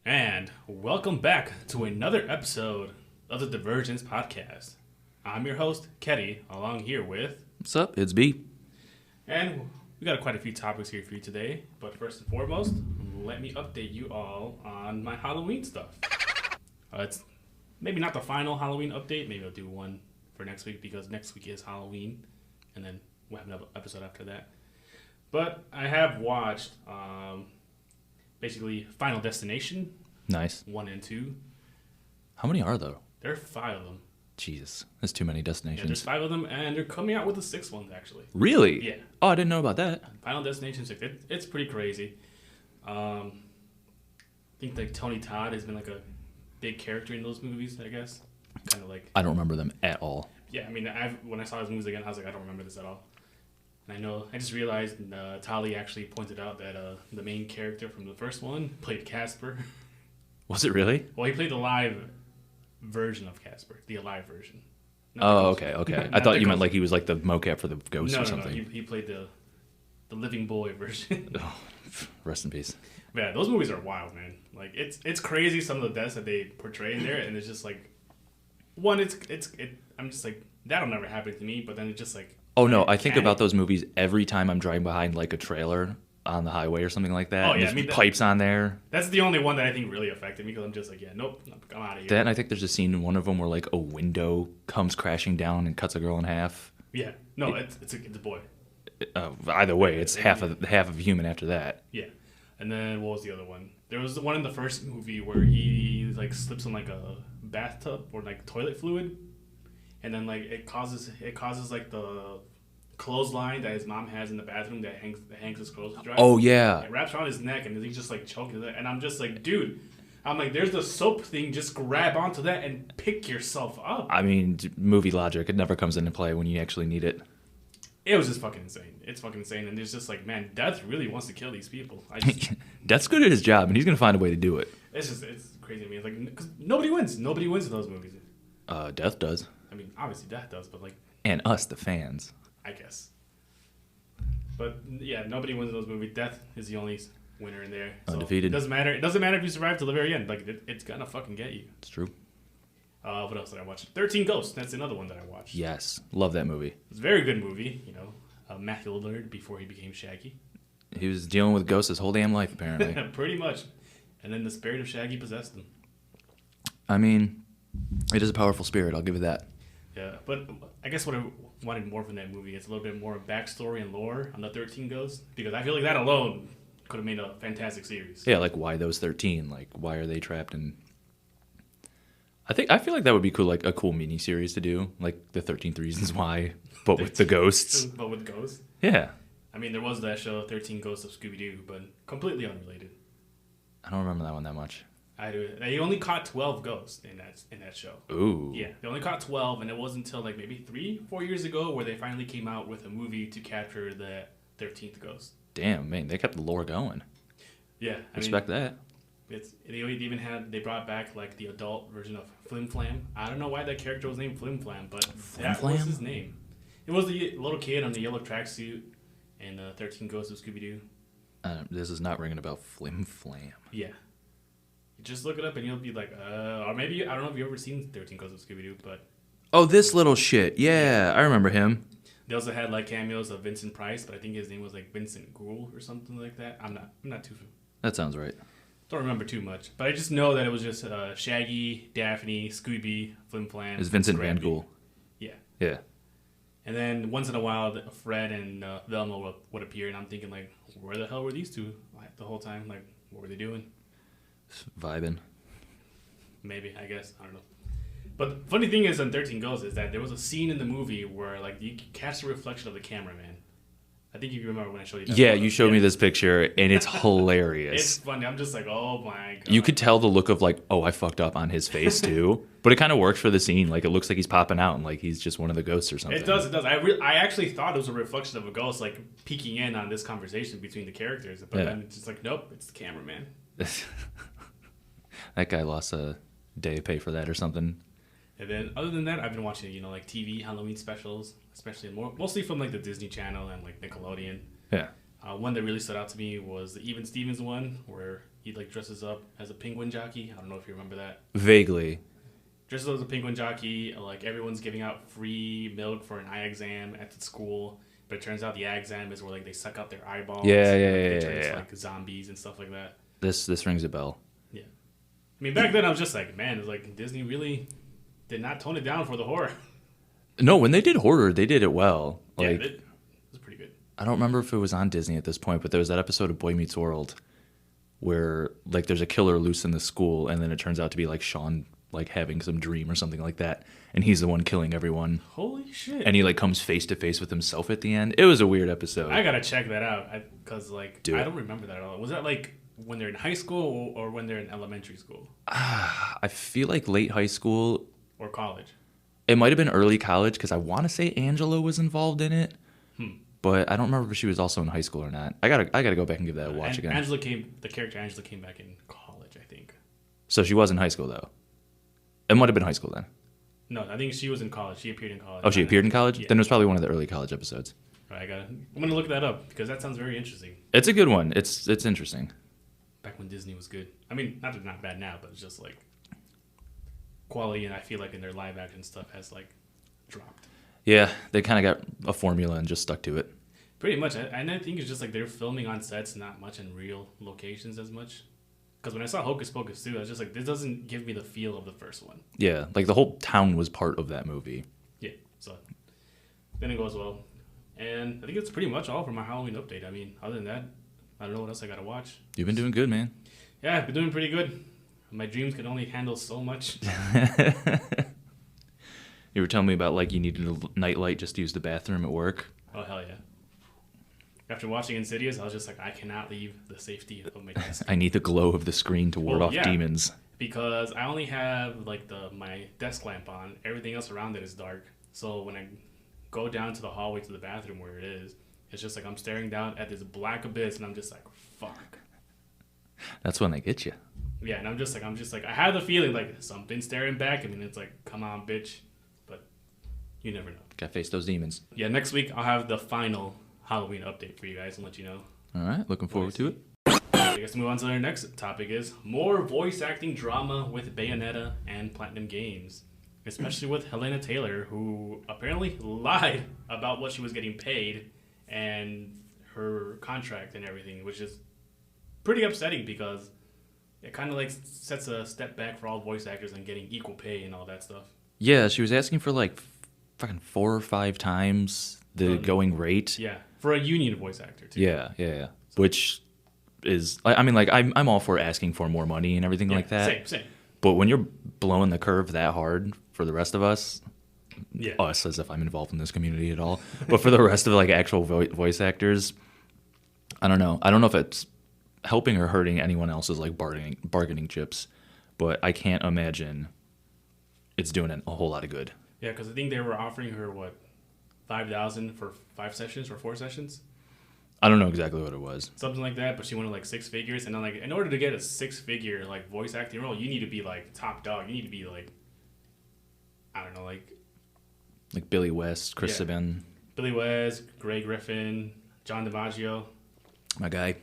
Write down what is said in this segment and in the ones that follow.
And welcome back to another episode of the Diversions podcast. I'm your host, Keti, along here with... What's up? It's B. And we got quite a few topics here for you today. But first and foremost, let me update you all on my Halloween stuff. It's maybe not the final Halloween update. Maybe I'll do one for next week because next week is Halloween. And then we'll have another episode after that. But I have watched basically Final Destination. Nice. 1 and 2. How many are there? There are 5 of them. Jesus, that's too many destinations. Yeah, there's 5 of them, and they're coming out with the 6th one, actually. Really? Yeah. Oh, I didn't know about that. Final Destination 6. It's pretty crazy. I think like Tony Todd has been like a big character in those movies, I guess. Kind of like... I don't remember them at all. Yeah, I mean, when I saw his movies again, I was like, I don't remember this at all. And I just realized Tali actually pointed out that the main character from the first one played Casper. Was it really? Well, he played the live version of Casper, the alive version. Oh, okay. I thought you meant like he was like the mocap for the ghost or something. No. He played the living boy version. Oh, rest in peace. But yeah, those movies are wild, man. Like it's crazy some of the deaths that they portray in there, and it's just like I'm just like that'll never happen to me. But then it's just like I think about those movies every time I'm driving behind like a trailer on the highway or something like that. Oh yeah, and there's pipes on there. That's the only one that I think really affected me because I'm just like, yeah, nope, I'm out of here. That, and I think there's a scene in one of them where like a window comes crashing down and cuts a girl in half. Yeah, no, it's a boy. Either way, it's half of a human after that. Yeah, and then what was the other one? There was the one in the first movie where he like slips in like a bathtub or like toilet fluid, and then like it causes like the clothesline that his mom has in the bathroom that hangs his clothes dry. Oh yeah. It wraps around his neck and he's just like choking it. And I'm just like, dude, there's the soap thing. Just grab onto that and pick yourself up. I mean, movie logic. It never comes into play when you actually need it. It was just fucking insane. It's fucking insane. And it's just like, man, Death really wants to kill these people. Death's good at his job, and he's gonna find a way to do it. It's crazy to me. It's like, because nobody wins. Nobody wins in those movies. Death does. I mean, obviously Death does, but like. And us, the fans. I guess. But yeah, nobody wins in those movies. Death is the only winner in there. So Undefeated. It doesn't matter. It doesn't matter if you survive to the very end. Like it's gonna fucking get you. It's true. What else did I watch? 13 Ghosts. That's another one that I watched. Yes, love that movie. It's a very good movie. Matthew Lillard before he became Shaggy. He was dealing with ghosts his whole damn life, apparently. Pretty much. And then the spirit of Shaggy possessed him. I mean, it is a powerful spirit. I'll give it that. Yeah, but I guess what I wanted more from that movie is a little bit more backstory and lore on the 13 Ghosts, because I feel like that alone could have made a fantastic series. Yeah, like why those 13? Like why are they trapped in? I feel like that would be cool, like a cool mini series to do, like the 13th Reasons Why, but with the ghosts. But with ghosts. Yeah. I mean, there was that show, 13 Ghosts of Scooby-Doo, but completely unrelated. I don't remember that one that much. I do. They only caught 12 ghosts in that show. Ooh. Yeah, they only caught 12, and it wasn't until like maybe 3-4 years ago where they finally came out with a movie to capture the 13th ghost. Damn, man, they kept the lore going. Yeah, Respect that. They brought back like the adult version of Flim Flam. I don't know why that character was named Flim Flam, but that was his name. It was the little kid on the yellow tracksuit and 13 Ghosts of Scooby-Doo. This is not ringing a bell. Flim Flam. Yeah. Just look it up and you'll be like, or maybe, I don't know if you've ever seen 13 Ghosts of Scooby-Doo, but... Oh, this little shit. Yeah, I remember him. They also had like cameos of Vincent Price, but I think his name was like Vincent Gould or something like that. I'm not too familiar. That sounds right. Don't remember too much, but I just know that it was just Shaggy, Daphne, Scooby, Flim Flam. It's Vincent Van Gogh. Yeah. Yeah. And then once in a while, Fred and Velma would appear, and I'm thinking like, where the hell were these two the whole time? Like, what were they doing? Vibing. Maybe, I guess. I don't know. But the funny thing is on 13 Ghosts is that there was a scene in the movie where like you catch the reflection of the cameraman. I think you remember when I showed you that. Yeah, you showed me this picture, and it's hilarious. It's funny. I'm just like, oh my God. You could tell the look of like, oh, I fucked up on his face too. But it kind of works for the scene. Like it looks like he's popping out and like he's just one of the ghosts or something. It does. I actually thought it was a reflection of a ghost like peeking in on this conversation between the characters. But then it's just like, nope, it's the cameraman. That guy lost a day of pay for that or something. And then other than that, I've been watching, like TV Halloween specials, especially mostly from like the Disney Channel and like Nickelodeon. Yeah. One that really stood out to me was the Even Stevens one, where He like dresses up as a penguin jockey. I don't know if you remember that. Vaguely. Dresses up as a penguin jockey. Like everyone's giving out free milk for an eye exam at the school, but it turns out the eye exam is where like they suck out their eyeballs. Yeah, They turn into like zombies and stuff like that. This rings a bell. Yeah, I mean back then I was just like, man, it's like Disney really did not tone it down for the horror. No, when they did horror, they did it well. Like, Yeah, it was pretty good. I don't remember if it was on Disney at this point, but there was that episode of Boy Meets World where like there's a killer loose in the school, and then it turns out to be like Sean like having some dream or something like that, and he's the one killing everyone. Holy shit! And he like comes face to face with himself at the end. It was a weird episode. I gotta check that out because like I don't remember that at all. Was that like when they're in high school or when they're in elementary school I feel like late high school. or college? It might have been early college because I want to say Angela was involved in it, but I don't remember if she was also in high school or not. I gotta go back and give that a watch again. The character Angela came back in college, I think. So she was in high school though. It might have been high school then. No, I think she was in college. She appeared in college. Oh, she appeared in college? Yeah. Then it was probably one of the early college episodes. All right, I'm gonna look that up because that sounds very interesting. It's a good one. It's interesting. Back when Disney was good. I mean, not bad now, but it's just like quality, and I feel like in their live action stuff has like dropped. Yeah, they kind of got a formula and just stuck to it. Pretty much, and I think it's just like they're filming on sets, not much in real locations as much. Because when I saw Hocus Pocus 2, I was just like, this doesn't give me the feel of the first one. Yeah, like the whole town was part of that movie. Yeah, so then it goes well. And I think it's pretty much all for my Halloween update. I mean, other than that, I don't know what else I got to watch. You've been doing good, man. Yeah, I've been doing pretty good. My dreams can only handle so much. You were telling me about like you needed a nightlight just to use the bathroom at work. Oh, hell yeah. After watching Insidious, I was just like, I cannot leave the safety of my desk. I need the glow of the screen to ward off demons. Because I only have like my desk lamp on. Everything else around it is dark. So when I go down to the hallway to the bathroom where it is, it's just like I'm staring down at this black abyss, and I'm just like, fuck. That's when they get you. Yeah, and I'm just like, I have the feeling like something's staring back. I mean, it's like, come on, bitch. But you never know. Gotta face those demons. Yeah, next week I'll have the final Halloween update for you guys and let you know. All right, looking forward to it. I guess to move on to our next topic is more voice acting drama with Bayonetta and Platinum Games. Especially with Helena Taylor, who apparently lied about what she was getting paid and her contract and everything, which is pretty upsetting because it kind of like sets a step back for all voice actors and getting equal pay and all that stuff. Yeah, she was asking for like fucking 4 or 5 times the going rate. Yeah, for a union voice actor too. Yeah. Which is, I mean, like I'm all for asking for more money and everything like that. Same. But when you're blowing the curve that hard for the rest of us, Yeah. us as if I'm involved in this community at all, but for the rest of like actual voice actors, I don't know. I don't know if it's helping or hurting anyone else's like bargaining chips, but I can't imagine it's doing a whole lot of good. Yeah, because I think they were offering her what, $5,000 for 5 sessions or 4 sessions. I don't know exactly what it was. Something like that, but she wanted like 6 figures, and then like in order to get a 6-figure like voice acting role, you need to be like top dog. You need to be like, I don't know, like Billy West, Chris Sabin, Billy West, Grey Griffin, John DiMaggio. my guy.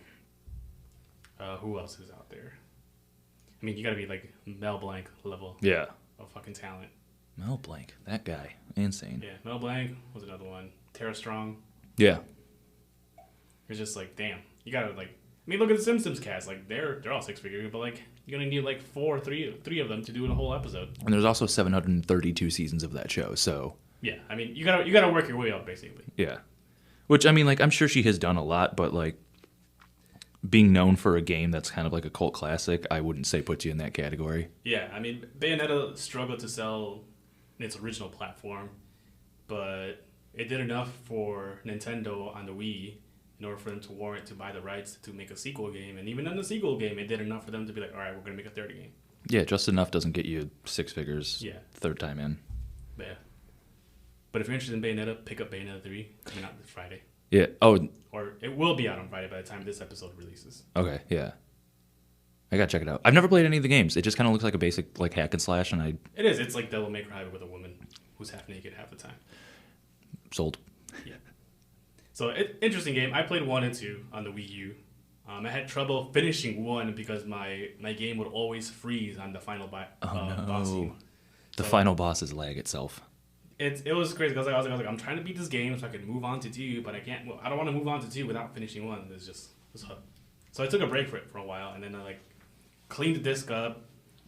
Who else is out there? I mean, you got to be like Mel Blanc level. Yeah. Of fucking talent. Mel Blanc, that guy, insane. Yeah, Mel Blanc was another one. Tara Strong. Yeah. It's just like, damn, you gotta like. I mean, look at the Simpsons cast. Like they're all 6-figure, but like you're gonna need like three of them to do a whole episode. And there's also 732 seasons of that show, so. Yeah, I mean, you gotta work your way up basically. Yeah. Which, I mean, like, I'm sure she has done a lot, but like being known for a game that's kind of like a cult classic, I wouldn't say puts you in that category. Yeah, I mean, Bayonetta struggled to sell its original platform, but it did enough for Nintendo on the Wii in order for them to warrant to buy the rights to make a sequel game. And even in the sequel game, it did enough for them to be like, all right, we're going to make a third game. Yeah, just enough doesn't get you 6 figures. Yeah. Third time in. Yeah. But if you're interested in Bayonetta, pick up Bayonetta 3 coming out this Friday. Yeah. Oh, Or it will be out on Friday by the time this episode releases. okay. Yeah. I gotta check it out. I've never played any of the games. It just kind of looks like a basic like hack and slash, and I It is. It's like Devil May Cry with a woman who's half naked half the time. sold. Yeah. So, interesting game. I played 1 and 2 on the Wii U. I had trouble finishing one because my game would always freeze on the final boss scene. The So final boss's lag itself. it was crazy because I was like, I'm trying to beat this game so I can move on to 2, but I can't. Well, I don't want to move on to 2 without finishing 1. It's hard. So I took a break for a while, and then I like cleaned the disc up,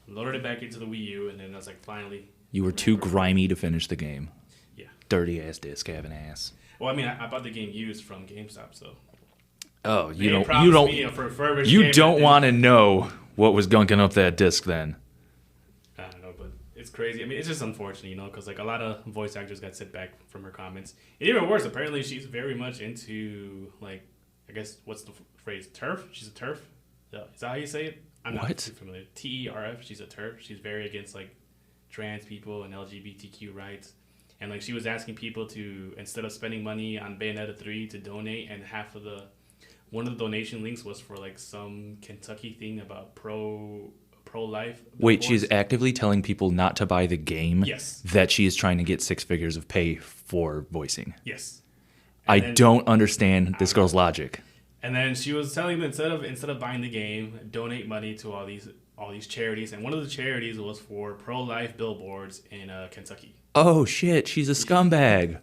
loaded it back into the Wii U, and then I was like, finally. You were too grimy to finish the game. Yeah. Dirty ass disc having ass. Well, I mean, I bought the game used from GameStop, so. Oh, you don't want to know what was gunking up that disc then. I don't know, but it's crazy. I mean, it's just unfortunate, because like a lot of voice actors got sent back from her comments. And even worse, apparently she's very much into like, I guess what's the phrase? TERF? She's a TERF. Is that how you say it? I'm not too familiar. TERF. She's a TERF. She's very against like trans people and LGBTQ rights. And like she was asking people to, instead of spending money on Bayonetta 3, to donate, and one of the donation links was for like some Kentucky thing about pro-life. Wait, she's actively telling people not to buy the game? Yes. That she is trying to get 6 figures of pay for voicing? Yes. I don't understand this girl's logic. And then she was telling them instead of buying the game, donate money to all these charities, and one of the charities was for pro-life billboards in Kentucky. Oh shit, she's a scumbag.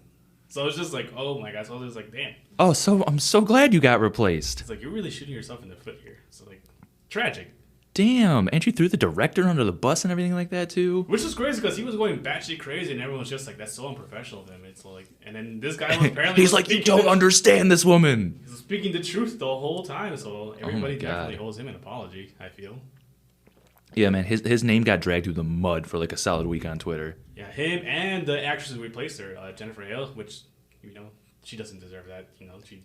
So it's just like, oh my god. So I was just like, damn. Oh, so I'm so glad you got replaced. It's like you're really shooting yourself in the foot here. So like, tragic. Damn, and you threw the director under the bus and everything like that too. Which is crazy because he was going batshit crazy, and everyone was just like, "That's so unprofessional of him." It's like, and then this guy was apparently he's like, "You don't understand this woman." He's speaking the truth the whole time, so everybody definitely owes him an apology. I feel. Yeah, man, his name got dragged through the mud for like a solid week on Twitter. Yeah, him and the actress who replaced her, Jennifer Hale, which she doesn't deserve that. She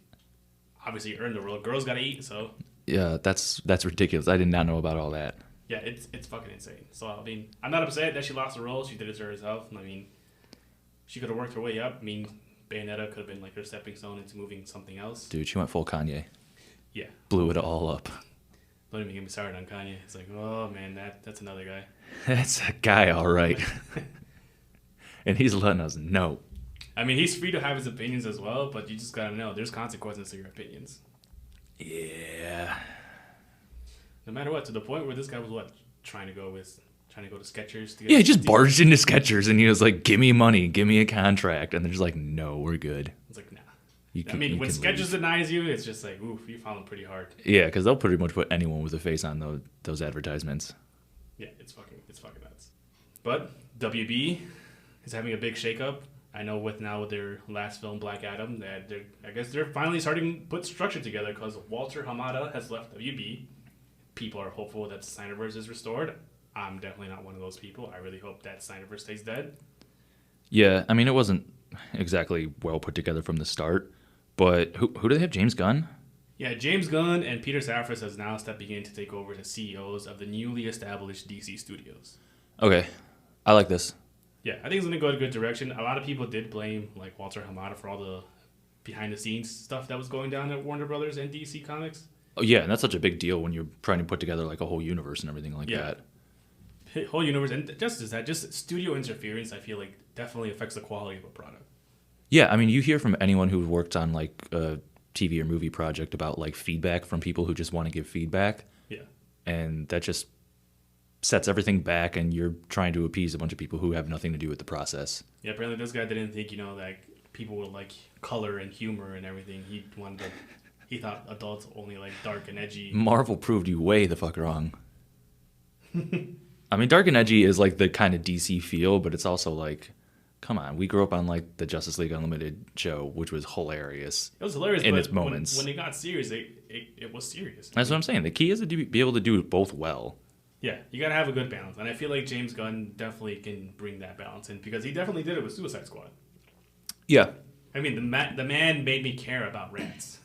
obviously earned the role. Girls gotta eat, so. Yeah, that's ridiculous. I did not know about all that. Yeah, it's fucking insane. So I mean, I'm not upset that she lost the role. She did it to herself. I mean, she could have worked her way up. I mean, Bayonetta could have been like her stepping stone into moving something else. Dude, she went full Kanye. Yeah. Blew it all up. Don't even get me started on Kanye. It's like, oh man, that's another guy. That's a guy, all right. And he's letting us know. I mean, he's free to have his opinions as well, but you just gotta know there's consequences to your opinions. Yeah. No matter what, to the point where this guy was trying to go to Skechers. Yeah, he just barged into Skechers and he was like, "Give me money, give me a contract," and they're just like, "No, we're good." It's like, nah. When Skechers leave. denies you, it's just like, oof, you found pretty hard. Yeah, because they'll pretty much put anyone with a face on those advertisements. Yeah, it's fucking nuts. But WB is having a big shakeup. I know with their last film, Black Adam, that I guess they're finally starting to put structure together because Walter Hamada has left WB. People are hopeful that the Snyderverse is restored. I'm definitely not one of those people. I really hope that Snyderverse stays dead. Yeah, I mean, it wasn't exactly well put together from the start. But who do they have? James Gunn? Yeah, James Gunn and Peter Safran has now stepping in to take over as CEOs of the newly established DC Studios. Okay, I like this. Yeah, I think it's going to go in a good direction. A lot of people did blame like Walter Hamada for all the behind-the-scenes stuff that was going down at Warner Brothers and DC Comics. Oh yeah, and that's such a big deal when you're trying to put together like a whole universe and everything like that. Whole universe, and just studio interference, I feel like definitely affects the quality of a product. Yeah, I mean, you hear from anyone who's worked on like a TV or movie project about like feedback from people who just want to give feedback. Yeah. And that just sets everything back, and you're trying to appease a bunch of people who have nothing to do with the process. Yeah, apparently this guy didn't think, like people would like color and humor and everything. He thought adults only like dark and edgy. Marvel proved you way the fuck wrong. I mean, dark and edgy is like the kind of DC feel, but it's also like, come on, we grew up on like the Justice League Unlimited show, which was hilarious. It was hilarious in but its moments. When it got serious, it was serious. That's what I'm saying. The key is to be able to do both well. Yeah, you gotta have a good balance, and I feel like James Gunn definitely can bring that balance in because he definitely did it with Suicide Squad. Yeah. I mean, the man made me care about rats.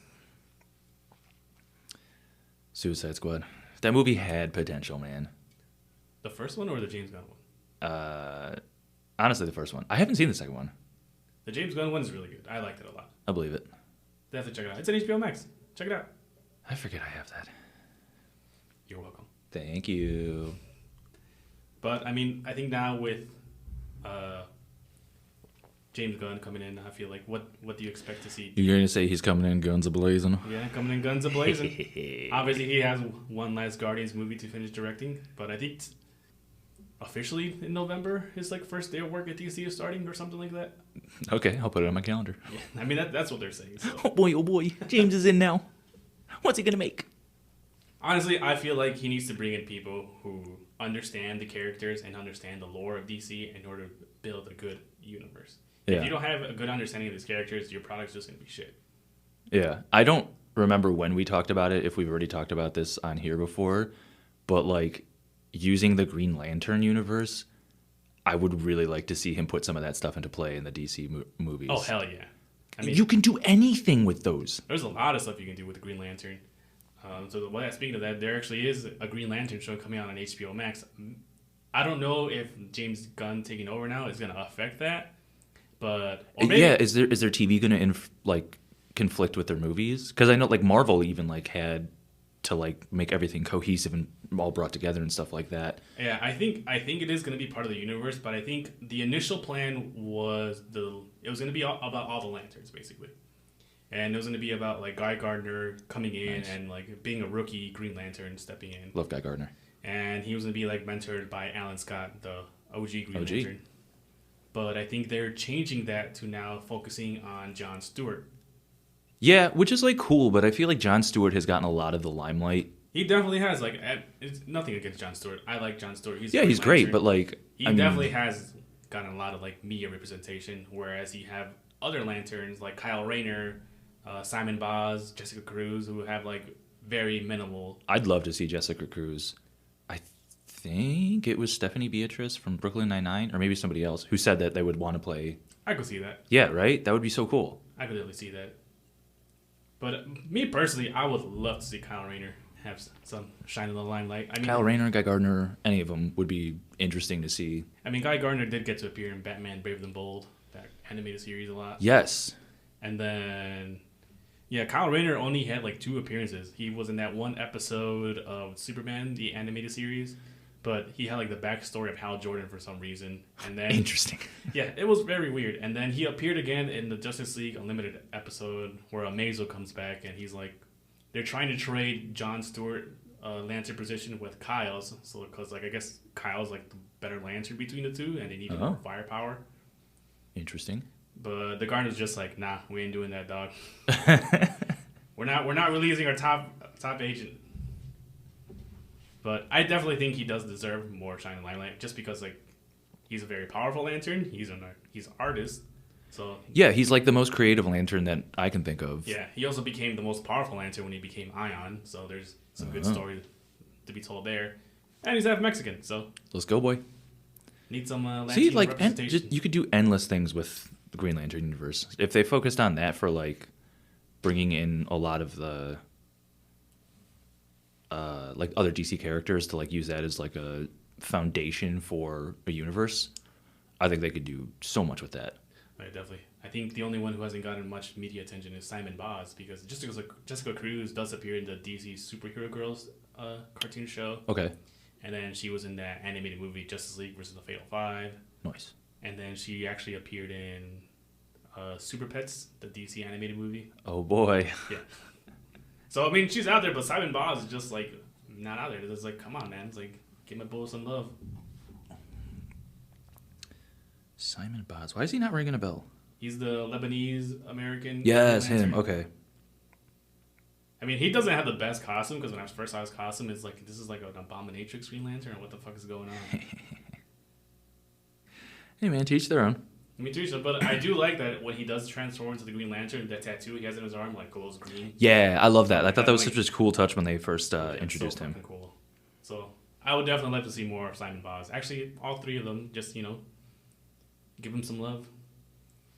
Suicide Squad. That movie had potential, man. The first one or the James Gunn one? Honestly, the first one. I haven't seen the second one. The James Gunn one is really good. I liked it a lot. I believe it. Definitely check it out. It's on HBO Max. Check it out. I forget I have that. You're welcome. Thank you. But I mean, I think now with James Gunn coming in, I feel like what do you expect to see? You're gonna say he's coming in guns a-blazing? Yeah, coming in guns a-blazing. Obviously, he has one last Guardians movie to finish directing, but I think officially in November his like first day of work at DC is starting or something like that. Okay, I'll put it on my calendar. Yeah, I mean that's what they're saying. So. Oh boy, James is in now. What's he gonna make? Honestly, I feel like he needs to bring in people who understand the characters and understand the lore of DC in order to build a good universe. Yeah. If you don't have a good understanding of these characters, your product's just going to be shit. Yeah. I don't remember when we talked about it, if we've already talked about this on here before, but like using the Green Lantern universe, I would really like to see him put some of that stuff into play in the DC movies. Oh, hell yeah. I mean, you can do anything with those. There's a lot of stuff you can do with the Green Lantern. Speaking of that, there actually is a Green Lantern show coming out on HBO Max. I don't know if James Gunn taking over now is going to affect that. But is their TV gonna conflict with their movies? Because I know like Marvel even like had to like make everything cohesive and all brought together and stuff like that. Yeah, I think it is gonna be part of the universe, but I think the initial plan was it was gonna be about all the lanterns basically, and it was gonna be about like Guy Gardner coming in and like being a rookie Green Lantern stepping in. Love Guy Gardner. And he was gonna be like mentored by Alan Scott, the OG Green Lantern. But I think they're changing that to now focusing on Jon Stewart. Yeah, which is like cool, but I feel like Jon Stewart has gotten a lot of the limelight. He definitely has. Like, it's nothing against Jon Stewart. I like Jon Stewart. He's great, but like he definitely has gotten a lot of like media representation. Whereas you have other lanterns like Kyle Rayner, Simon Baz, Jessica Cruz, who have like very minimal. I'd love to see Jessica Cruz. I think it was Stephanie Beatrice from Brooklyn Nine-Nine, or maybe somebody else, who said that they would want to play. I could see that. Yeah, right? That would be so cool. I could definitely see that. But me personally, I would love to see Kyle Rayner have some shine in the limelight. I mean, Kyle Rayner, Guy Gardner, any of them would be interesting to see. I mean, Guy Gardner did get to appear in Batman Brave and the Bold, that animated series a lot. Yes. And then, yeah, Kyle Rayner only had like 2 appearances. He was in that one episode of Superman, the animated series. But he had like the backstory of Hal Jordan for some reason, and then interesting. Yeah, it was very weird. And then he appeared again in the Justice League Unlimited episode where Amazo comes back, and he's like, they're trying to trade Jon Stewart Lantern position with Kyle's, so because like I guess Kyle's like the better Lantern between the two, and they needed more firepower. Interesting. But the Guardian's just like, nah, we ain't doing that, dog. We're not releasing our top agent. But I definitely think he does deserve more shine and limelight, just because like he's a very powerful Lantern. He's an artist, so yeah, he's like the most creative Lantern that I can think of. Yeah, he also became the most powerful Lantern when he became Ion. So there's some good story to be told there, and he's half Mexican, so let's go, boy. Need some Lantern see like representation. You could do endless things with the Green Lantern universe if they focused on that for like bringing in a lot of the. Like other DC characters to like use that as like a foundation for a universe. I think they could do so much with that. Right, definitely. I think the only one who hasn't gotten much media attention is Simon Baz, because Jessica Cruz does appear in the DC Superhero Girls cartoon show. Okay. And then she was in that animated movie Justice League versus the Fatal Five. Nice. And then she actually appeared in Super Pets, the DC animated movie. Oh boy. Yeah. So I mean, she's out there, but Simon Baz is just like not out there. It's like, come on, man. It's like, give my boy some love. Simon Baz. Why is he not ringing a bell? He's the Lebanese American. Yes, him. Okay. I mean, he doesn't have the best costume, because when I first saw his costume, it's like, this is like an Abominatrix Green Lantern, or what the fuck is going on? Hey man, teach their own. Me too, but I do like that when he does transform into the Green Lantern, that tattoo he has in his arm like glows green. Yeah, I love that. I thought that was such a cool touch when they first introduced him. Cool. So I would definitely like to see more of Simon Baz. Actually, all 3 of them, just give him some love.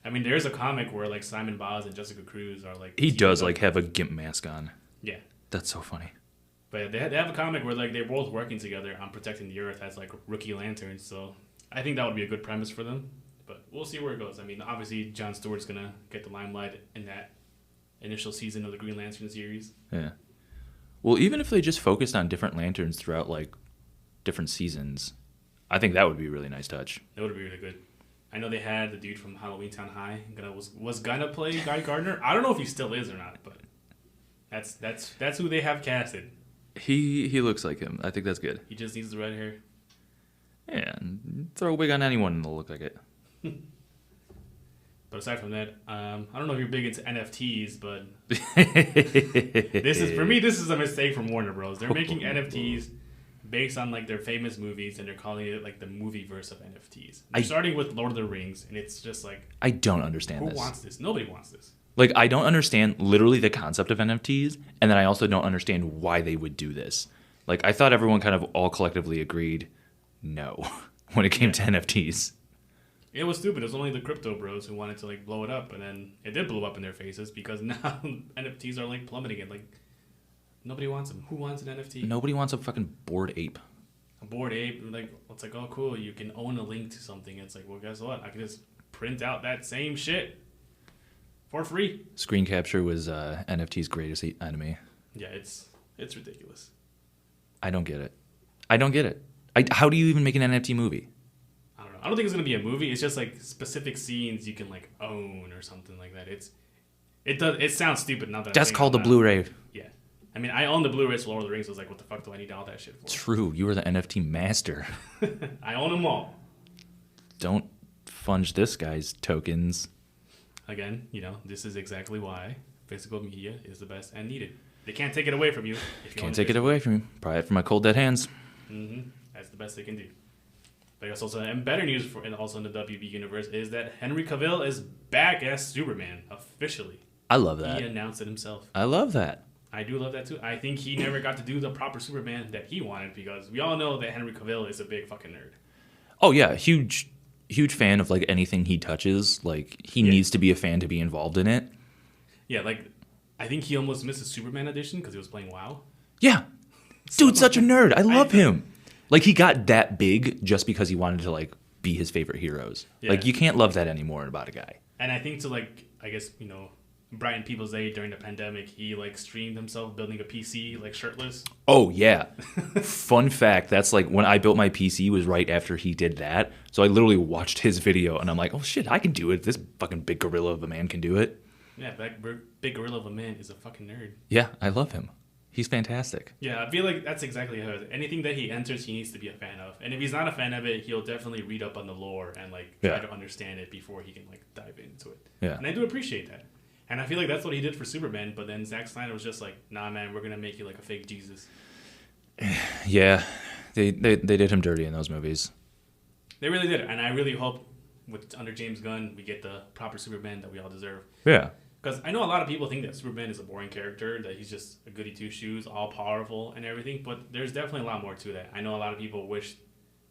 I mean, there's a comic where like Simon Baz and Jessica Cruz are like. He does like have a gimp mask on. Yeah. That's so funny. But they have a comic where like they're both working together on protecting the Earth as like rookie lanterns. So I think that would be a good premise for them. But we'll see where it goes. I mean, obviously, Jon Stewart's going to get the limelight in that initial season of the Green Lantern series. Yeah. Well, even if they just focused on different lanterns throughout, like, different seasons, I think that would be a really nice touch. That would be really good. I know they had the dude from Halloween Town High was gonna play Guy Gardner. I don't know if he still is or not, but that's who they have casted. He looks like him. I think that's good. He just needs the red hair. Yeah, and throw a wig on anyone and they'll look like it. But aside from that, I don't know if you're big into NFTs, but this is a mistake from Warner Bros. They're making NFTs based on like their famous movies, and they're calling it like the movie verse of NFTs. They're starting with Lord of the Rings, and it's just like, I don't understand who this. wants this? Nobody wants this. Like, I don't understand literally the concept of NFTs, and then I also don't understand why they would do this. Like, I thought everyone kind of all collectively agreed no when it came to NFTs. It was stupid. It was only the crypto bros who wanted to like blow it up, and then it did blow up in their faces because now NFTs are like plummeting. And like, nobody wants them. Who wants an NFT? Nobody wants a fucking Bored Ape. A Bored Ape. Like, it's like, oh, cool. You can own a link to something. It's like, well, guess what? I can just print out that same shit for free. Screen capture was NFT's greatest enemy. Yeah, it's ridiculous. I don't get it. How do you even make an NFT movie? I don't know. I don't think it's gonna be a movie. It's just like specific scenes you can like own or something like that. It sounds stupid now that That's called the Blu-ray. Yeah. I mean, I own the Blu-rays for Lord of the Rings. So I was like, what the fuck do I need all that shit for? True, you are the NFT master. I own them all. Don't funge this guy's tokens. Again, this is exactly why physical media is the best and needed. They can't take it away from you. Can't take it away from you. Pry it from my cold dead hands. Mm-hmm. That's the best they can do. But I guess also, and better news also in the WB universe is that Henry Cavill is back as Superman officially. I love that. He announced it himself. I love that. I do love that too. I think he never got to do the proper Superman that he wanted because we all know that Henry Cavill is a big fucking nerd. Oh yeah, huge fan of like anything he touches. Like he needs to be a fan to be involved in it. Yeah, like I think he almost missed the Superman edition because he was playing WoW. Yeah, dude's such a nerd. I love him. Like he got that big just because he wanted to like be his favorite heroes. Yeah. Like you can't love that anymore about a guy. And I think to like, I guess, brighten people's day during the pandemic, he like streamed himself building a PC like shirtless. Oh yeah. Fun fact, that's like when I built my PC was right after he did that. So I literally watched his video and I'm like, oh shit, I can do it. This fucking big gorilla of a man can do it. Yeah, that big gorilla of a man is a fucking nerd. Yeah, I love him. He's fantastic. Yeah, I feel like that's exactly how it is. Anything that he enters, he needs to be a fan of. And if he's not a fan of it, he'll definitely read up on the lore and like try to understand it before he can like dive into it. Yeah. And I do appreciate that. And I feel like that's what he did for Superman, but then Zack Snyder was just like, nah, man, we're going to make you like a fake Jesus. Yeah, they did him dirty in those movies. They really did. And I really hope under James Gunn, we get the proper Superman that we all deserve. Yeah. Because I know a lot of people think that Superman is a boring character, that he's just a goody two-shoes, all-powerful and everything, but there's definitely a lot more to that. I know a lot of people wish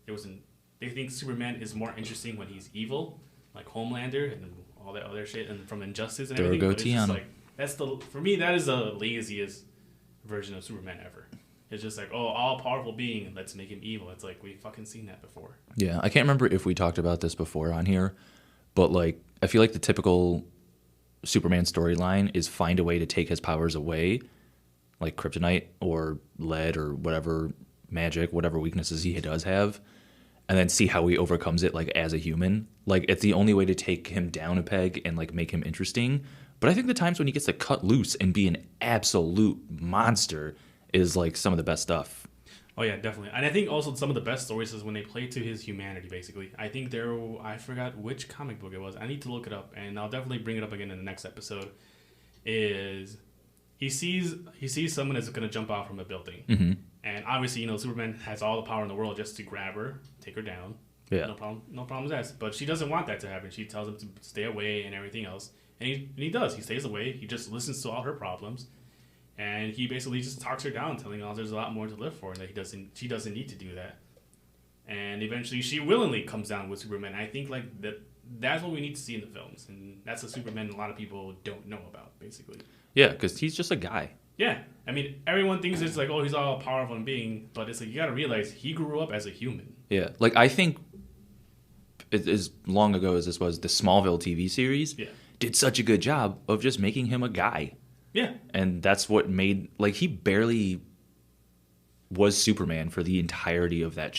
there wasn't... They think Superman is more interesting when he's evil, like Homelander and all that other shit, and from Injustice and everything. But it's just like, for me, that is the laziest version of Superman ever. It's just like, oh, all-powerful being, let's make him evil. It's like, we've fucking seen that before. Yeah, I can't remember if we talked about this before on here, but like, I feel like the typical Superman storyline is find a way to take his powers away, like kryptonite or lead or whatever magic, whatever weaknesses he does have, and then see how he overcomes it like as a human. Like it's the only way to take him down a peg and like make him interesting. But I think the times when he gets to cut loose and be an absolute monster is like some of the best stuff. Oh yeah, definitely. And I think also some of the best stories is when they play to his humanity, basically. I think I forgot which comic book it was. I need to look it up, and I'll definitely bring it up again in the next episode. Is he sees someone that's going to jump out from a building. Mm-hmm. And obviously, Superman has all the power in the world just to grab her, take her down. Yeah. No problems asked. But she doesn't want that to happen. She tells him to stay away and everything else. And he does. He stays away. He just listens to all her problems. And he basically just talks her down, telling her there's a lot more to live for, and that she doesn't need to do that. And eventually, she willingly comes down with Superman. I think like that's what we need to see in the films, and that's a Superman a lot of people don't know about, basically. Yeah, because he's just a guy. Yeah, I mean, everyone thinks it's like, oh, he's all powerful and being, but it's like you got to realize he grew up as a human. Yeah, like I think as long ago as this was, the Smallville TV series did such a good job of just making him a guy. Yeah. And that's what made, like, he barely was Superman for the entirety of that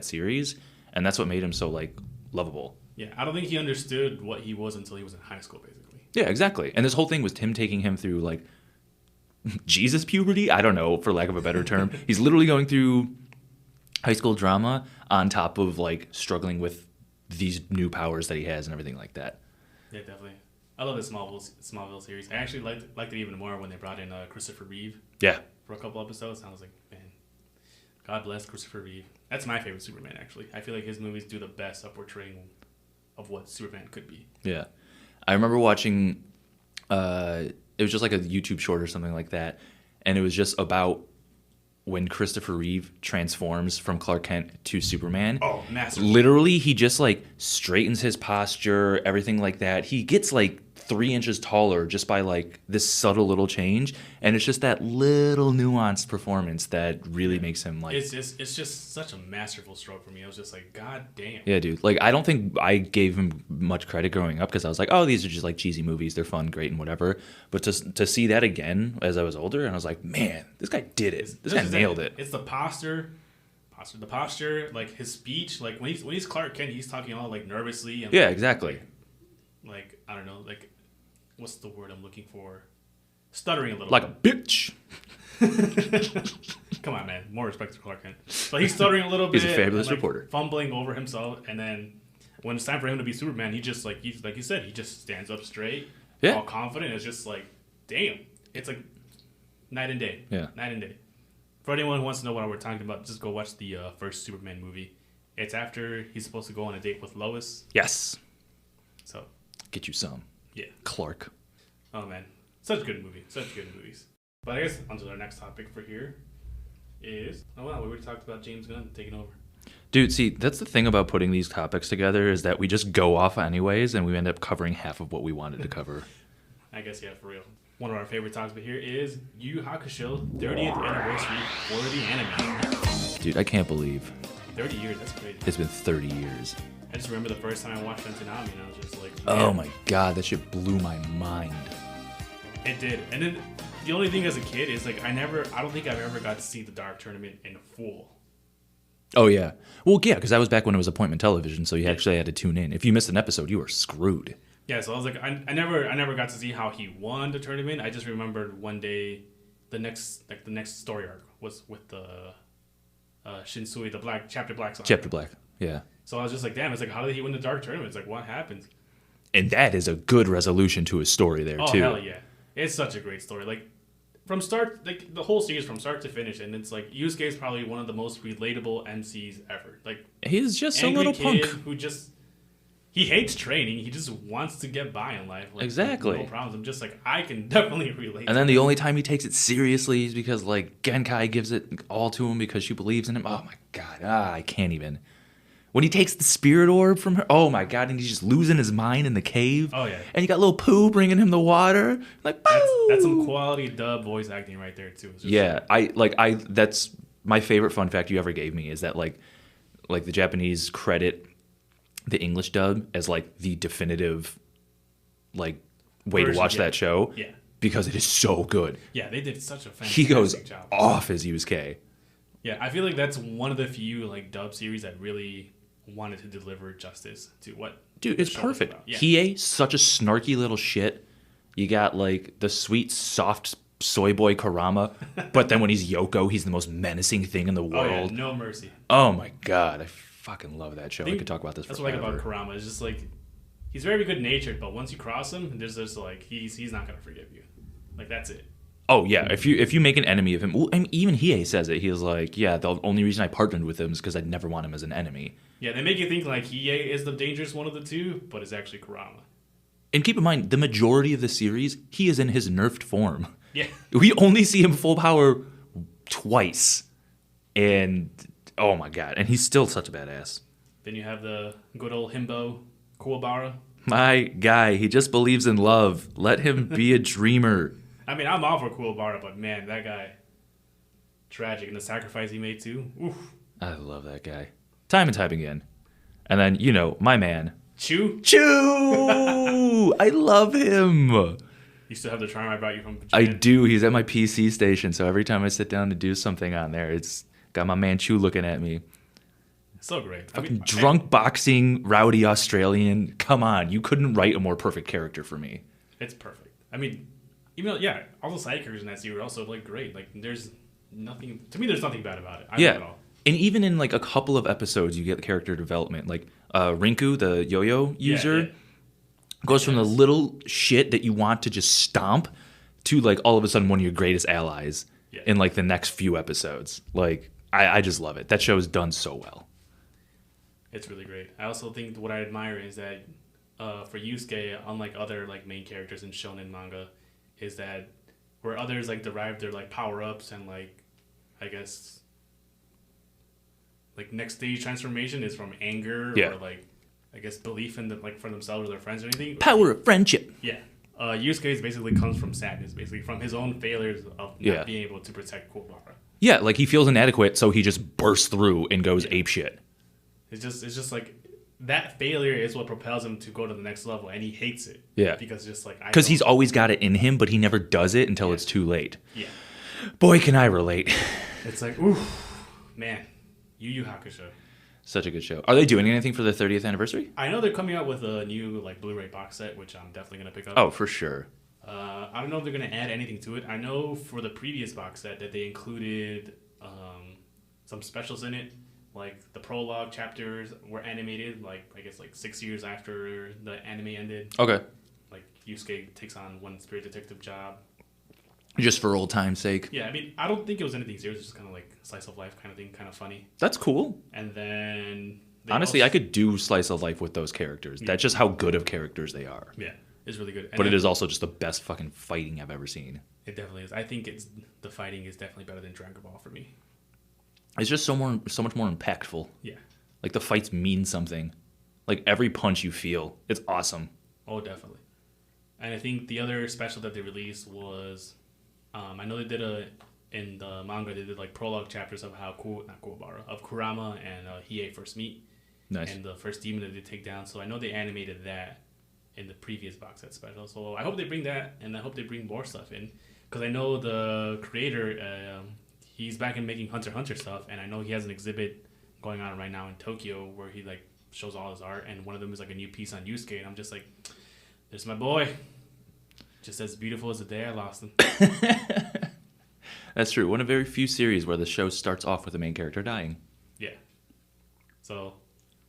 series, and that's what made him so, like, lovable. Yeah, I don't think he understood what he was until he was in high school, basically. Yeah, exactly. And this whole thing was him taking him through like Jesus puberty. I don't know, for lack of a better term. He's literally going through high school drama on top of like struggling with these new powers that he has and everything like that. Yeah, definitely. I love the Smallville series. I actually liked it even more when they brought in Christopher Reeve. Yeah. For a couple episodes. I was like, man, God bless Christopher Reeve. That's my favorite Superman, actually. I feel like his movies do the best of portraying of what Superman could be. Yeah. I remember watching, it was just like a YouTube short or something like that, and it was just about when Christopher Reeve transforms from Clark Kent to Superman. Oh, massive. Literally, he just like straightens his posture, everything like that. He gets like 3 inches taller just by like this subtle little change, and it's just that little nuanced performance that really makes him like. It's just such a masterful stroke for me. I was just like, God damn. Yeah, dude. Like, I don't think I gave him much credit growing up because I was like, oh, these are just like cheesy movies. They're fun, great, and whatever. But to see that again as I was older, and I was like, man, this guy did it. This guy nailed it. It's the posture, like his speech, like when he's Clark Kent, he's talking all like nervously. And, yeah, exactly. Like I don't know, like what's the word I'm looking for? Stuttering a little. Like bit. a bitch. Come on, man. More respect to Clark Kent. But he's stuttering a little bit. He's a fabulous and, like, reporter. Fumbling over himself, and then when it's time for him to be Superman, he's like you said, he just stands up straight, all confident. It's just like, damn. It's like night and day. Yeah. Night and day. For anyone who wants to know what we're talking about, just go watch the first Superman movie. It's after he's supposed to go on a date with Lois. Yes. So. Get you some. Yeah. Clark. Oh, man. Such good movie. Such good movies. But I guess onto our next topic for here is... Oh, wow. We already talked about James Gunn taking over. Dude, see, that's the thing about putting these topics together is that we just go off anyways, and we end up covering half of what we wanted to cover. I guess, yeah, for real. One of our favorite topics here is Yu Hakusho 30th anniversary for the anime. Dude, I can't believe 30 years, that's crazy. it's been 30 years. I just remember the first time I watched Fentonami, and I was just like, man. Oh my god, that shit blew my mind. It did. And then the only thing as a kid is like I don't think I've ever got to see the Dark Tournament in full. Oh yeah. Well, yeah, because that was back when it was appointment television, so you actually had to tune in. If you missed an episode, you were screwed. Yeah, so I was like, I never got to see how he won the tournament. I just remembered one day, the next story arc was with the Shinsui, the Chapter Black song. Chapter Black, yeah. So I was just like, damn, it's like, how did he win the Dark Tournament? It's like, what happened? And that is a good resolution to a story there, too. Oh, hell yeah. It's such a great story. Like, the whole series from start to finish, and it's like, Yusuke is probably one of the most relatable MCs ever. Like, he's just a little kid punk who just... He hates training. He just wants to get by in life. Like, exactly. No problems. I'm just like, I can definitely relate. And then the only time he takes it seriously is because, like, Genkai gives it all to him because she believes in him. Oh, my God. I can't even. When he takes the spirit orb from her, oh, my God, and he's just losing his mind in the cave. Oh, yeah. And you got little Pooh bringing him the water. Like, that's some quality dub voice acting right there, too. Yeah. That's my favorite fun fact you ever gave me is that, like the Japanese credit the English dub as like the definitive like way to watch that show. Yeah. Because it is so good. Yeah, they did such a fantastic job. He goes job. Off as Yusuke. Yeah, I feel like that's one of the few like dub series that really wanted to deliver justice to what. Dude, it's perfect. Yeah. Hiei, such a snarky little shit. You got like the sweet, soft soy boy Karama, but then when he's Yoko, he's the most menacing thing in the world. Oh, yeah, no mercy. Oh my God, I fucking love that show. I could talk about this forever. That's what I like about Karama. It's just like he's very good natured, but once you cross him, there's just like he's not gonna forgive you. Like that's it. Oh yeah, if you make an enemy of him, well, I mean, even Hiei says it. He was like, yeah, the only reason I partnered with him is because I'd never want him as an enemy. Yeah, they make you think like Hiei is the dangerous one of the two, but it's actually Karama. And keep in mind, the majority of the series, he is in his nerfed form. Yeah. We only see him full power twice, and oh my God, and he's still such a badass. Then you have the good old himbo, Kuwabara. My guy, he just believes in love. Let him be a dreamer. I mean, I'm all for Kuwabara, but man, that guy, tragic. And the sacrifice he made too. Oof. I love that guy. Time and time again. And then, my man. Chu? I love him. You still have the charm I brought you from Japan? I do. He's at my PC station, so every time I sit down to do something on there, it's got my man Chu looking at me. So great. Fucking drunk boxing, rowdy Australian. Come on, you couldn't write a more perfect character for me. It's perfect. I mean, even though, yeah, all the side characters in that series are also like great. Like there's nothing to me. There's nothing bad about it. I Yeah, don't know. and even in like a couple of episodes, you get character development. Like Rinku, the yo-yo user, goes from the little shit that you want to just stomp to like all of a sudden one of your greatest allies in like the next few episodes. Like I just love it. That show is done so well. It's really great. I also think what I admire is that for Yusuke, unlike other like main characters in shonen manga, is that where others like derive their like power ups and like I guess like next stage transformation is from anger or like I guess belief in the, like for themselves or their friends or anything. Power of friendship. Yeah. Yusuke basically comes from sadness, basically from his own failures of not being able to protect Kuwabara. Yeah, like he feels inadequate, so he just bursts through and goes apeshit. It's just like that failure is what propels him to go to the next level, and he hates it. Yeah, because just like because he's always got it in him, but he never does it until it's too late. Yeah, boy, can I relate. It's like, ooh, man, Yu Yu Hakusho. Such a good show. Are they doing anything for the 30th anniversary? I know they're coming out with a new like Blu-ray box set, which I'm definitely gonna pick up. Oh, for sure. I don't know if they're gonna add anything to it. I know for the previous box set that they included some specials in it. Like the prologue chapters were animated, like I guess like 6 years after the anime ended. Okay. Like Yusuke takes on one spirit detective job. Just for old time's sake. Yeah, I mean, I don't think it was anything serious. It's just kind of like slice of life kind of thing, kind of funny. That's cool. And then honestly, I could do slice of life with those characters. That's just how good of characters they are. Yeah, it's really good. And but it is also just the best fucking fighting I've ever seen. It definitely is. I think the fighting is definitely better than Dragon Ball for me. It's just so much more impactful. Yeah. Like the fights mean something. Like every punch you feel. It's awesome. Oh, definitely. And I think the other special that they released was, I know they did in the manga, they did like prologue chapters of how of Kurama and Hiei first meet. Nice. And the first demon that they take down. So I know they animated that in the previous box set special. So I hope they bring that, and I hope they bring more stuff in. Because I know the creator, he's back in making Hunter x Hunter stuff, and I know he has an exhibit going on right now in Tokyo where he like shows all his art, and one of them is like a new piece on Yusuke, and I'm just like, there's my boy. Just as beautiful as the day I lost him. That's true. One of very few series where the show starts off with the main character dying. Yeah. So,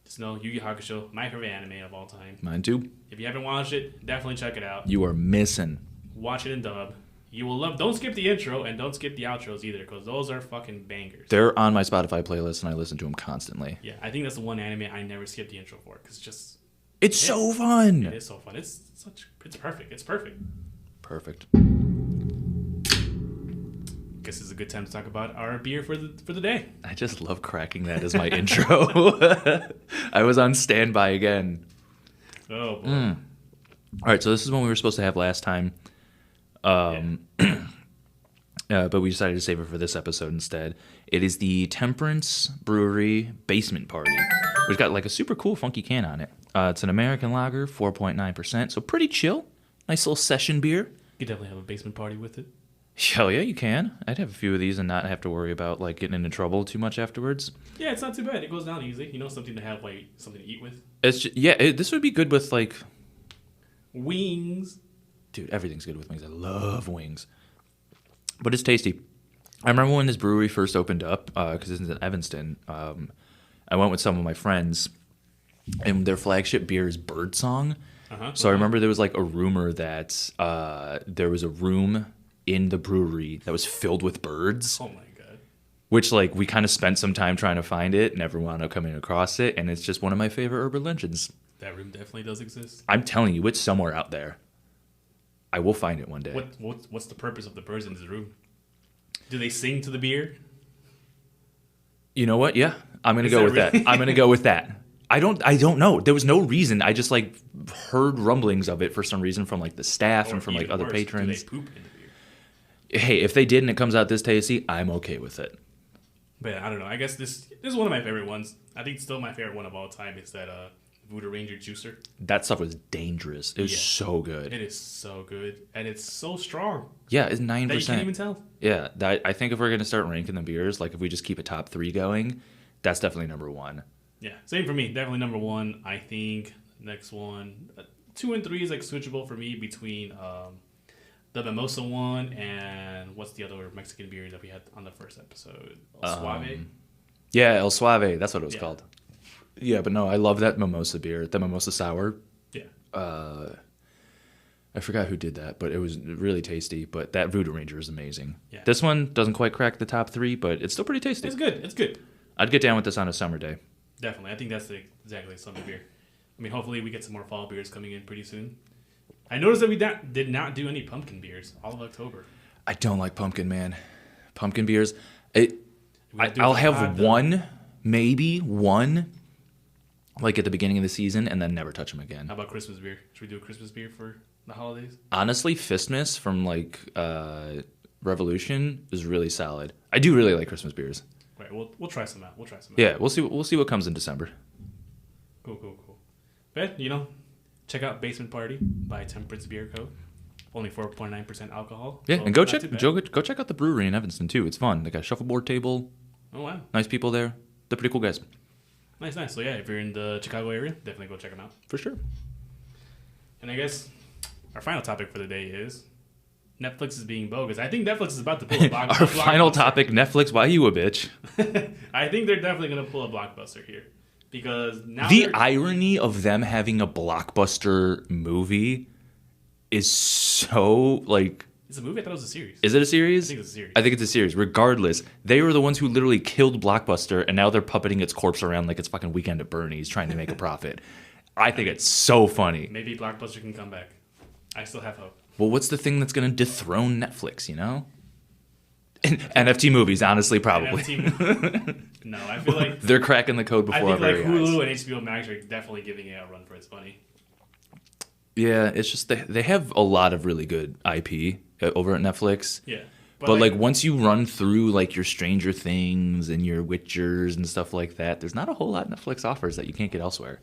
just know Yu Yu Hakusho, my favorite anime of all time. Mine too. If you haven't watched it, definitely check it out. You are missing. Watch it in dub. You will love. Don't skip the intro and don't skip the outros either, because those are fucking bangers. They're on my Spotify playlist, and I listen to them constantly. Yeah, I think that's the one anime I never skip the intro for, because it's so fun. It is so fun. It's perfect. It's perfect. Perfect. Guess it's a good time to talk about our beer for the day. I just love cracking that as my intro. I was on standby again. Oh boy. All right, so this is one we were supposed to have last time. But we decided to save it for this episode instead. It is the Temperance Brewery Basement Party, which got like a super cool funky can on it. It's an American lager, 4.9%, so pretty chill. Nice little session beer. You could definitely have a basement party with it. Hell yeah, you can. I'd have a few of these and not have to worry about like getting into trouble too much afterwards. Yeah, it's not too bad. It goes down easy. You know, something to have, like something to eat with. It's just, this would be good with like wings. Dude, everything's good with wings. I love wings. But it's tasty. I remember when this brewery first opened up, because it's in Evanston. I went with some of my friends, and their flagship beer is Birdsong. So I remember there was like a rumor that there was a room in the brewery that was filled with birds. Oh my god. Which like we kind of spent some time trying to find it, never wound up coming across it, and it's just one of my favorite urban legends. That room definitely does exist. I'm telling you, it's somewhere out there. I will find it one day. What's the purpose of the birds in this room? Do they sing to the beer? You know what? Yeah, I'm gonna go with that. I'm gonna go with that. I don't know. There was no reason. I just like heard rumblings of it for some reason from like the staff and from like other patrons. Do they poop in the beer? Hey, if they did and it comes out this tasty, I'm okay with it. But I don't know. I guess this is one of my favorite ones. I think still my favorite one of all time is that Voodoo Ranger Juicer. That stuff was dangerous. It was so good. It is so good. And it's so strong. Yeah, it's 9%. That you can't even tell. Yeah, I think if we're going to start ranking the beers, like if we just keep a top 3 going, that's definitely number 1. Yeah, same for me. Definitely number one. I think next one, 2 and 3 is like switchable for me between the mimosa one and what's the other Mexican beer that we had on the first episode? El Suave. Yeah, El Suave. That's what it was Yeah. called. Yeah, but no, I love that mimosa beer, the mimosa sour. Yeah. I forgot who did that, but it was really tasty. But that Voodoo Ranger is amazing. Yeah. This one doesn't quite crack the top 3, but it's still pretty tasty. It's good. It's good. I'd get down with this on a summer day. Definitely. I think that's exactly a summer beer. I mean, hopefully we get some more fall beers coming in pretty soon. I noticed that we did not do any pumpkin beers all of October. I don't like pumpkin, man. Pumpkin beers. I'll have one, maybe one, like at the beginning of the season, and then never touch them again. How about Christmas beer? Should we do a Christmas beer for the holidays? Honestly, Fistmas from like Revolution is really solid. I do really like Christmas beers. Right, we'll try some out. Yeah, we'll see what comes in December. Cool. But, check out Basement Party by Temperance Beer Co. Only 4.9% alcohol. Yeah, so and go not check too bad. go check out the brewery in Evanston too. It's fun. They got a shuffleboard table. Oh, wow. Nice people there. They're pretty cool guys. Nice. So, yeah, if you're in the Chicago area, definitely go check them out. For sure. And I guess our final topic for the day is Netflix is being bogus. I think Netflix is about to pull a blockbuster. Our final topic, Netflix, why you a bitch? I think they're definitely going to pull a blockbuster here. Because now The irony of them having a blockbuster movie is so, like... It's a movie? I thought it was a series. Is it a series? I think it's a series. I think it's a series. Regardless, they were the ones who literally killed Blockbuster, and now they're puppeting its corpse around like it's fucking Weekend at Bernie's trying to make a profit. I think it's so funny. Maybe Blockbuster can come back. I still have hope. Well, what's the thing that's going to dethrone Netflix, NFT movies, honestly, probably. No, I feel like... They're cracking the code before I our think like very eyes. Hulu and HBO Max are definitely giving it a run for its money. Yeah, it's just they have a lot of really good IP over at Netflix. Yeah. But like once you run through like your Stranger Things and your Witchers and stuff like that, there's not a whole lot Netflix offers that you can't get elsewhere.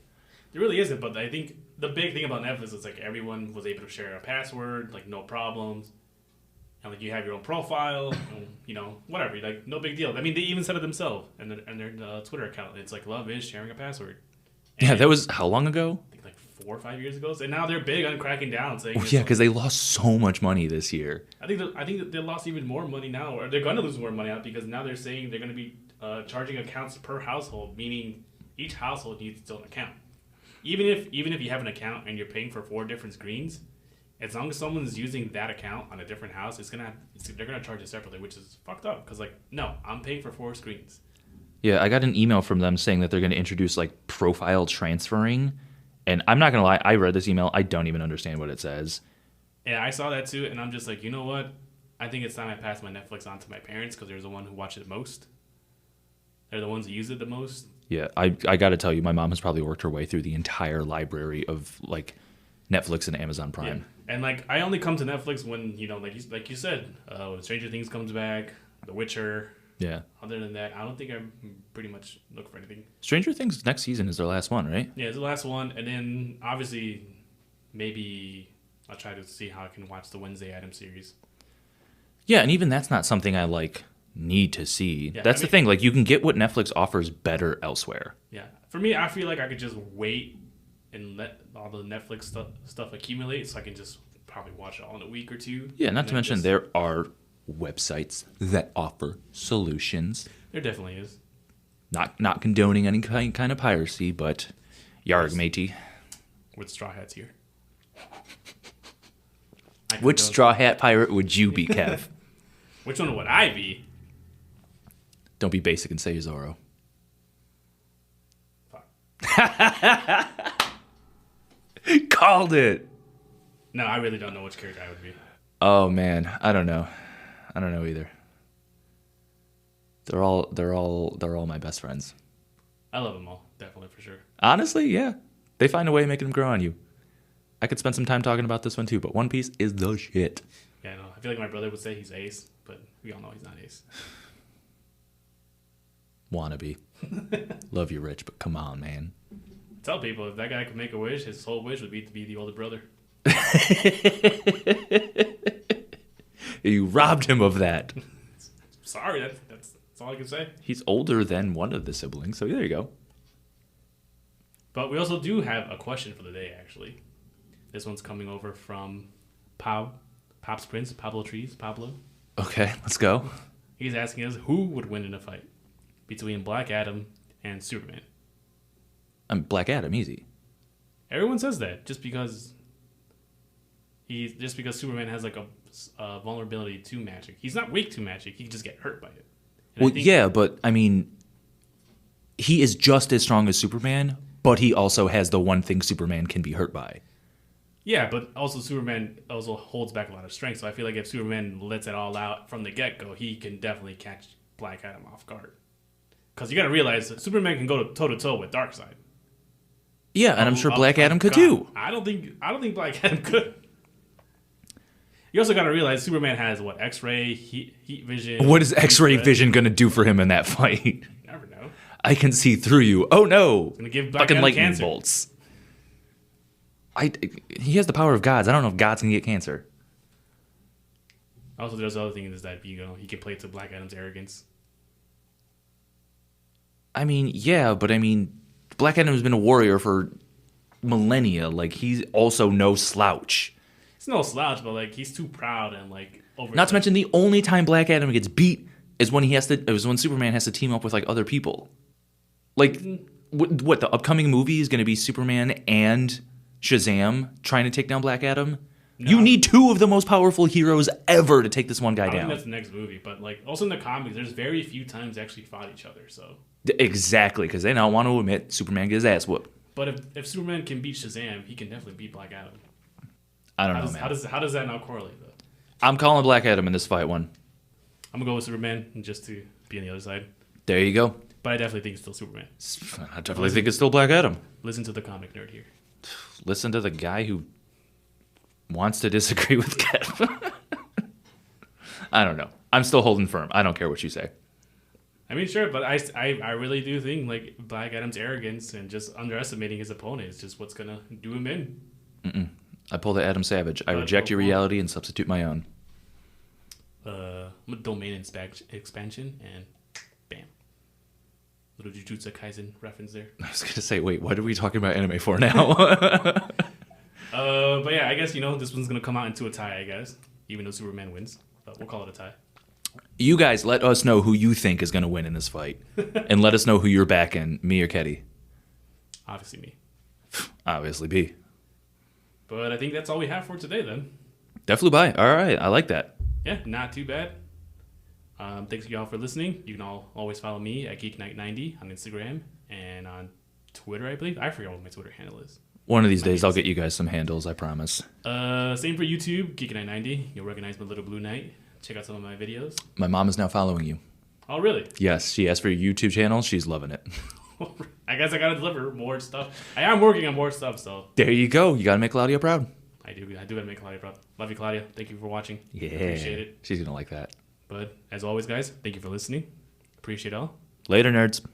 There really isn't, but I think the big thing about Netflix is like everyone was able to share a password, like no problems. And like you have your own profile, and, whatever, like no big deal. I mean, they even said it themselves and their Twitter account. It's like love is sharing a password. And Yeah, that was how long ago? I think like 4 or 5 years ago. And now they're big on cracking down, saying Yeah, because they lost so much money this year. I think that they lost even more money now, or they're going to lose more money out because now they're saying they're going to be charging accounts per household, meaning each household needs its own account. Even if you have an account and you're paying for 4 different screens, as long as someone's using that account on a different house, they're gonna charge it separately, which is fucked up. Because no, I'm paying for 4 screens. Yeah, I got an email from them saying that they're going to introduce like profile transferring, and I'm not gonna lie, I read this email, I don't even understand what it says. Yeah, I saw that too, and I'm just like, you know what? I think it's time I pass my Netflix on to my parents because they're the one who watch it the most. They're the ones who use it the most. Yeah, I got to tell you, my mom has probably worked her way through the entire library of like Netflix and Amazon Prime. Yeah. And like I only come to Netflix when like you said, when Stranger Things comes back, The Witcher. Yeah. Other than that, I don't think I pretty much look for anything. Stranger Things next season is their last one, right? Yeah, it's the last one, and then obviously maybe I'll try to see how I can watch the Wednesday Addams series. Yeah, and even that's not something I like need to see. Yeah, That's the thing. Like you can get what Netflix offers better elsewhere. Yeah, for me, I feel like I could just wait and let all the Netflix stuff accumulate, so I can just probably watch it all in a week or two. Yeah, not to mention there are websites that offer solutions. There definitely is. Not condoning any kind of piracy, but yarg, Yes. matey. With Straw Hats here. Which straw hat pirate would you be, Kev? Which one would I be? Don't be basic and say Zorro. Fuck. Called it. No, I really don't know which character I would be. Oh man, I don't know either. They're all my best friends. I love them all, definitely for sure. Honestly, yeah. They find a way of making them grow on you. I could spend some time talking about this one too, but One Piece is the shit. Yeah, I know. I feel like my brother would say he's Ace, but we all know he's not Ace. Wannabe. Love you, Rich, but come on, man. Tell people if that guy could make a wish, his whole wish would be to be the older brother. You robbed him of that. Sorry, that's all I can say. He's older than one of the siblings, so there you go. But we also do have a question for the day, actually. This one's coming over from Pop's Prince, Pablo. Okay, let's go. He's asking us who would win in a fight between Black Adam and Superman. I'm Black Adam, easy. Everyone says that just because Superman has like a vulnerability to magic. He's not weak to magic. He can just get hurt by it. And Well, yeah, but I mean, he is just as strong as Superman, but he also has the one thing Superman can be hurt by. Yeah, but also Superman also holds back a lot of strength. So I feel like if Superman lets it all out from the get-go, he can definitely catch Black Adam off guard. Because you got to realize that Superman can go toe-to-toe with Darkseid. Yeah, and I'm sure Black Adam could too. I don't think Black Adam could. You also got to realize Superman has what, X-ray, heat vision. What is X-ray vision going to do for him in that fight? You never know. I can see through you. Oh no! It's gonna give Black fucking Adam lightning cancer. bolts. He has the power of gods. I don't know if gods can get cancer. Also, there's other thing is that he can play to Black Adam's arrogance. I mean, yeah, but I mean, Black Adam has been a warrior for millennia. Like, he's also no slouch. He's no slouch, but like he's too proud and like over. Not to mention, the only time Black Adam gets beat is when when Superman has to team up with like other people. Like, what the upcoming movie is going to be Superman and Shazam trying to take down Black Adam? No. You need two of the most powerful heroes ever to take this one guy down. I think that's the next movie, but like also in the comics, there's very few times they actually fought each other. So exactly, because they don't want to admit Superman gets his ass whooped. But if Superman can beat Shazam, he can definitely beat Black Adam. I don't know, man. How does that not correlate though? I'm calling Black Adam in this fight one. I'm gonna go with Superman just to be on the other side. There you go. But I definitely think it's still Superman. I definitely think it's still Black Adam. Listen to the comic nerd here. Listen to the guy who wants to disagree with Kev. I don't know. I'm still holding firm. I don't care what you say. I mean, sure, but I really do think like Black Adam's arrogance and just underestimating his opponent is just what's gonna do him in. Mm-mm. I pull the Adam Savage. I reject your reality and substitute my own. I'm a domain expansion and bam. Little Jujutsu Kaisen reference there. I was gonna say, wait, what are we talking about anime for now? But yeah, I guess this one's gonna come out into a tie. I guess even though Superman wins, but we'll call it a tie. You guys, let us know who you think is gonna win in this fight, and let us know who you're backing, me or Keti. Obviously me. Obviously B. But I think that's all we have for today then. That flew by. All right, I like that. Yeah, not too bad. Thanks y'all for listening. You can always follow me at GeekNight90 on Instagram and on Twitter, I believe. I forgot what my Twitter handle is. One of these days, I'll get you guys some handles, I promise. Same for YouTube, GeekNight90. You'll recognize my little blue knight. Check out some of my videos. My mom is now following you. Oh, really? Yes, she asked for your YouTube channel. She's loving it. I guess I gotta deliver more stuff. I am working on more stuff, so. There you go. You gotta make Claudia proud. I do gotta make Claudia proud. Love you, Claudia. Thank you for watching. Yeah. Appreciate it. She's gonna like that. But as always, guys, thank you for listening. Appreciate it all. Later, nerds.